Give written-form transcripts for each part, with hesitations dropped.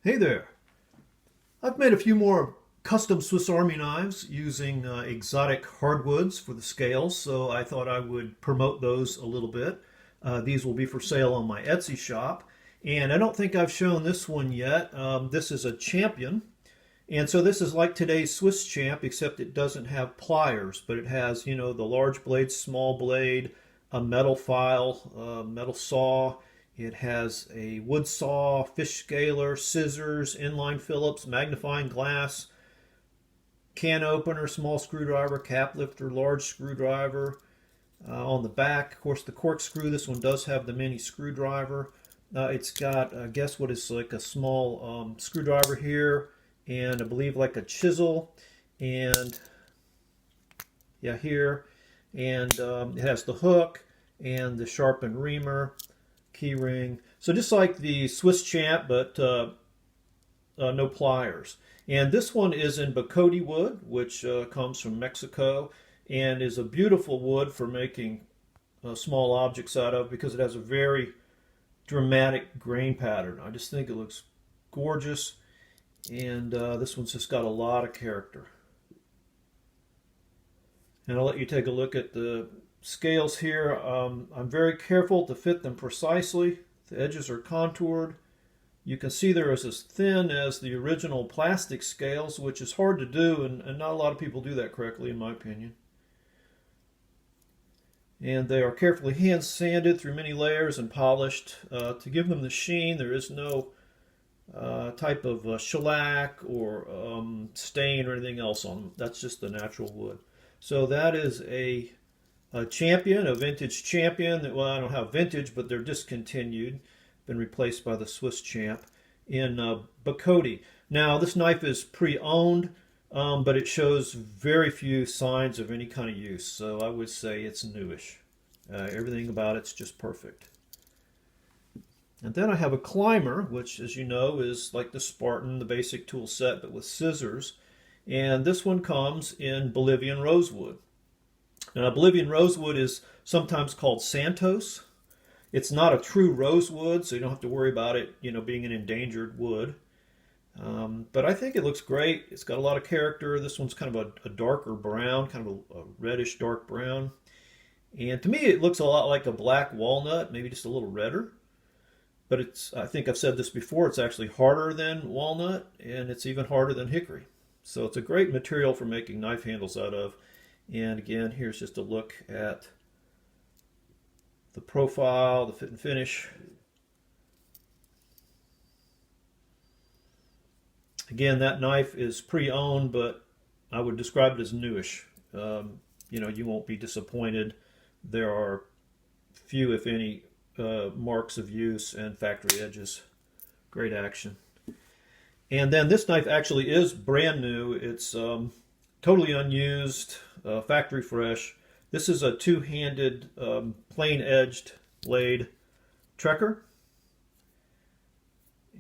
Hey there. I've made a few more custom Swiss Army knives using exotic hardwoods for the scales, so I thought I would promote those a little bit. These will be for sale on my Etsy shop. And I don't think I've shown this one yet. This is a Champion. And so this is like today's Swiss Champ, except it doesn't have pliers, but it has, the large blade, small blade, a metal file, metal saw. It has a wood saw, fish scaler, scissors, inline Phillips, magnifying glass, can opener, small screwdriver, cap lifter, large screwdriver. On the back, of course, the corkscrew. This one does have the mini screwdriver. It's got, I guess, what is like a small screwdriver here, and I believe like a chisel, and yeah, here, and it has the hook and the sharpened reamer, key ring. So just like the Swiss Champ, but no pliers. And this one is in Bocote wood, which comes from Mexico, and is a beautiful wood for making small objects out of because it has a very dramatic grain pattern. I just think it looks gorgeous, and this one's just got a lot of character. And I'll let you take a look at the scales here. I'm very careful to fit them precisely. The edges are contoured. You can see they're as thin as the original plastic scales, which is hard to do, and not a lot of people do that correctly, in my opinion. And they are carefully hand sanded through many layers and polished to give them the sheen. There is no type of shellac or stain or anything else on them. That's just the natural wood. So that is a Champion, a vintage Champion. Well, I don't have vintage, but they're discontinued, been replaced by the Swiss Champ in Bocote. Now, this knife is pre-owned, but it shows very few signs of any kind of use, so I would say it's newish. Everything about it's just perfect. And then I have a Climber, which, as you know, is like the Spartan, the basic tool set, but with scissors. And this one comes in Bolivian rosewood. Now, Bolivian rosewood is sometimes called Santos. It's not a true rosewood, so you don't have to worry about it, being an endangered wood. But I think it looks great. It's got a lot of character. This one's kind of a darker brown, kind of a reddish dark brown. And to me, it looks a lot like a black walnut, maybe just a little redder. But I think I've said this before, it's actually harder than walnut, and it's even harder than hickory. So it's a great material for making knife handles out of. And again, here's just a look at the profile, the fit and finish. Again, that knife is pre-owned, but I would describe it as newish. You won't be disappointed. There are few, if any, marks of use and factory edges. Great action. And then this knife actually is brand new. It's totally unused, factory fresh. This is a two-handed, plain-edged blade trekker.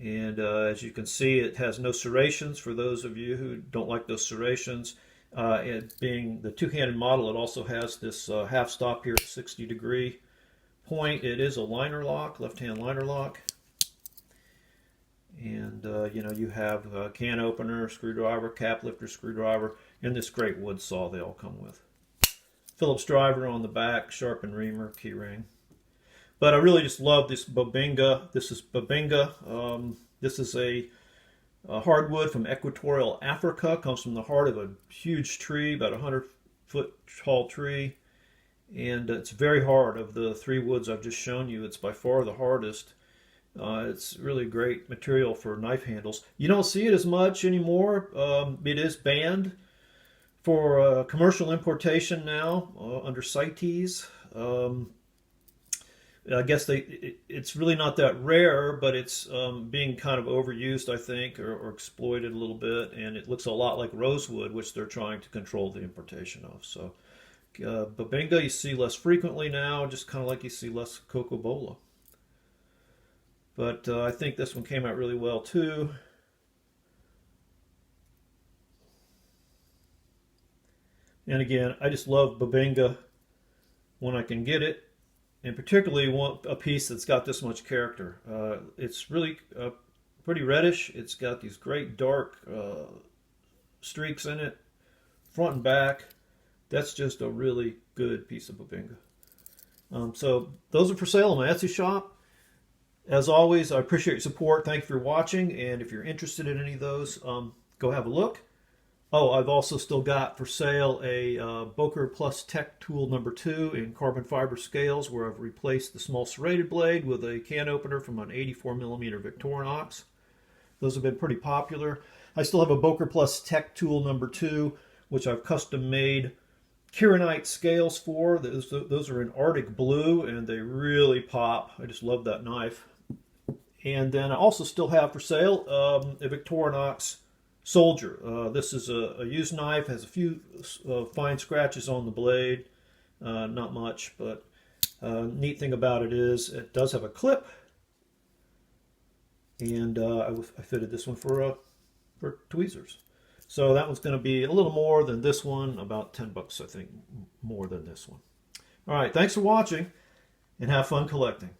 And as you can see, it has no serrations for those of you who don't like those serrations. It being the two-handed model, it also has this half stop here, 60-degree point. It is a liner lock, left-hand liner lock. And you have a can opener, screwdriver, cap lifter, screwdriver, and this great wood saw they all come with. Phillips driver on the back, sharpened reamer, key ring. But I really just love this Bobinga. This is Bobinga. This is a hardwood from equatorial Africa. Comes from the heart of a huge tree, about a 100-foot tall tree. And it's very hard. Of the three woods I've just shown you, it's by far the hardest. It's really great material for knife handles. You don't see it as much anymore. It is banned for commercial importation now under CITES. I guess it's really not that rare, but it's being kind of overused, I think, or exploited a little bit, and it looks a lot like rosewood, which they're trying to control the importation of. So Bobinga you see less frequently now, just kind of like you see less Cocobola. But I think this one came out really well too. And again, I just love Bobinga when I can get it, and particularly want a piece that's got this much character. It's really pretty reddish. It's got these great dark streaks in it, front and back. That's just a really good piece of Bubinga. So those are for sale in my Etsy shop. As always, I appreciate your support. Thank you for watching. And if you're interested in any of those, go have a look. Oh, I've also still got for sale a Boker Plus Tech Tool number 2 in carbon fiber scales, where I've replaced the small serrated blade with a can opener from an 84mm Victorinox. Those have been pretty popular. I still have a Boker Plus Tech Tool number 2, which I've custom made Kironite scales for. Those are in Arctic blue, and they really pop. I just love that knife. And then I also still have for sale a Victorinox Soldier. This is a used knife, has a few fine scratches on the blade, not much, but neat thing about it is it does have a clip, and I fitted this one for tweezers. So that one's going to be a little more than this one, about 10 bucks, I think, more than this one. All right, thanks for watching, and have fun collecting.